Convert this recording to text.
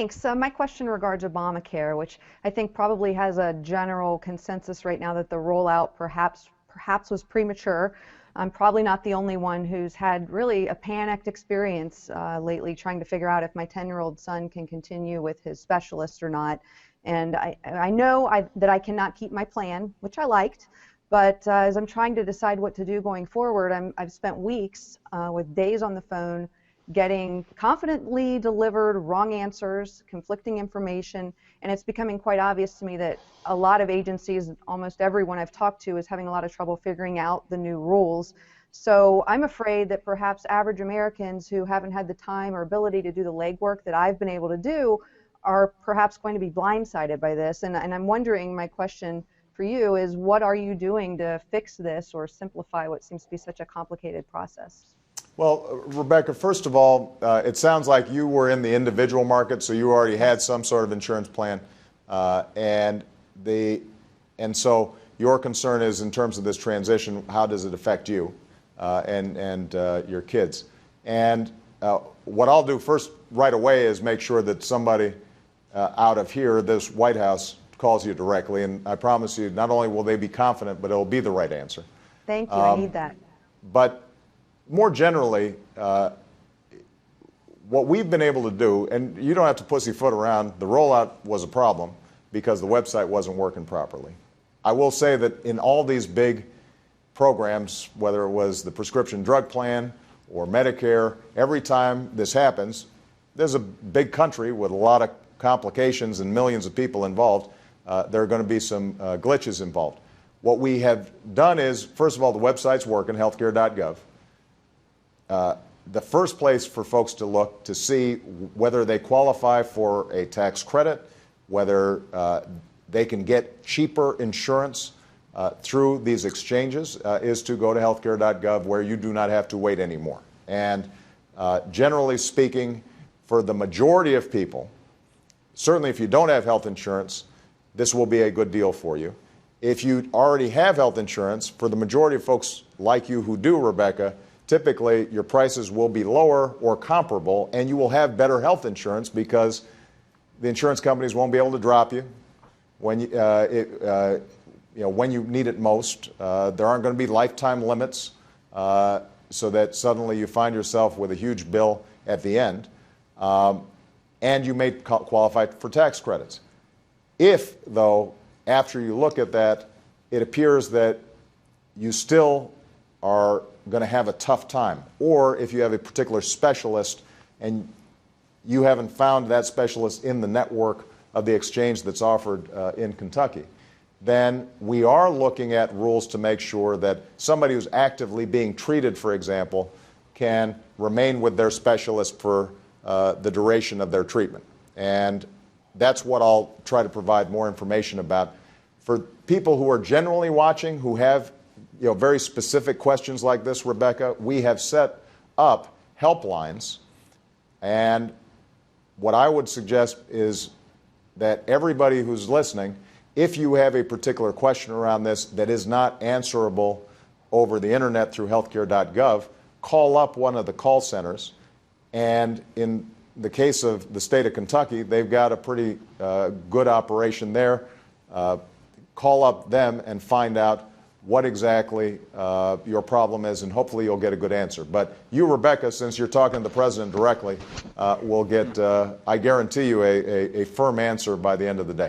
Thanks. My question regards Obamacare, which I think probably has a general consensus right now that the rollout perhaps was premature. I'm probably not the only one who's had really a panicked experience lately trying to figure out if my 10-year-old son can continue with his specialist or not. And I know that I cannot keep my plan, which I liked, but as I'm trying to decide what to do going forward, I've spent weeks with days on the phone getting confidently delivered wrong answers, conflicting information, and it's becoming quite obvious to me that a lot of agencies, almost everyone I've talked to, is having a lot of trouble figuring out the new rules. So I'm afraid that perhaps average Americans who haven't had the time or ability to do the legwork that I've been able to do are perhaps going to be blindsided by this. And I'm wondering, my question for you is, what are you doing to fix this or simplify what seems to be such a complicated process? Well, Rebecca, first of all, it sounds like you were in the individual market, so you already had some sort of insurance plan, and so your concern is in terms of this transition, how does it affect you and your kids? And what I'll do first right away is make sure that somebody out of here, this White House, calls you directly, and I promise you, not only will they be confident, but it'll be the right answer. Thank you. I need that. But more generally, what we've been able to do, and you don't have to pussyfoot around, the rollout was a problem because the website wasn't working properly. I will say that in all these big programs, whether it was the prescription drug plan or Medicare, every time this happens, there's a big country with a lot of complications and millions of people involved. There are going to be some glitches involved. What we have done is, first of all, the website's working, healthcare.gov. The first place for folks to look to see whether they qualify for a tax credit, whether they can get cheaper insurance through these exchanges, is to go to healthcare.gov, where you do not have to wait anymore. And generally speaking, for the majority of people, certainly if you don't have health insurance, this will be a good deal for you. If you already have health insurance, for the majority of folks like you who do, Rebecca, typically your prices will be lower or comparable, and you will have better health insurance because the insurance companies won't be able to drop you when when you need it most. There aren't going to be lifetime limits so that suddenly you find yourself with a huge bill at the end, and you may qualify for tax credits. If, though, after you look at that, it appears that you still are going to have a tough time, or if you have a particular specialist and you haven't found that specialist in the network of the exchange that's offered in Kentucky, then we are looking at rules to make sure that somebody who's actively being treated, for example, can remain with their specialist for the duration of their treatment. And that's what I'll try to provide more information about. For people who are generally watching, who have very specific questions like this, Rebecca, we have set up helplines, and what I would suggest is that everybody who's listening, if you have a particular question around this that is not answerable over the internet through healthcare.gov, call up one of the call centers, and in the case of the state of Kentucky, they've got a pretty good operation there. Call up them and find out what exactly your problem is, and hopefully you'll get a good answer. But you, Rebecca, since you're talking to the president directly, will get, I guarantee you, a firm answer by the end of the day.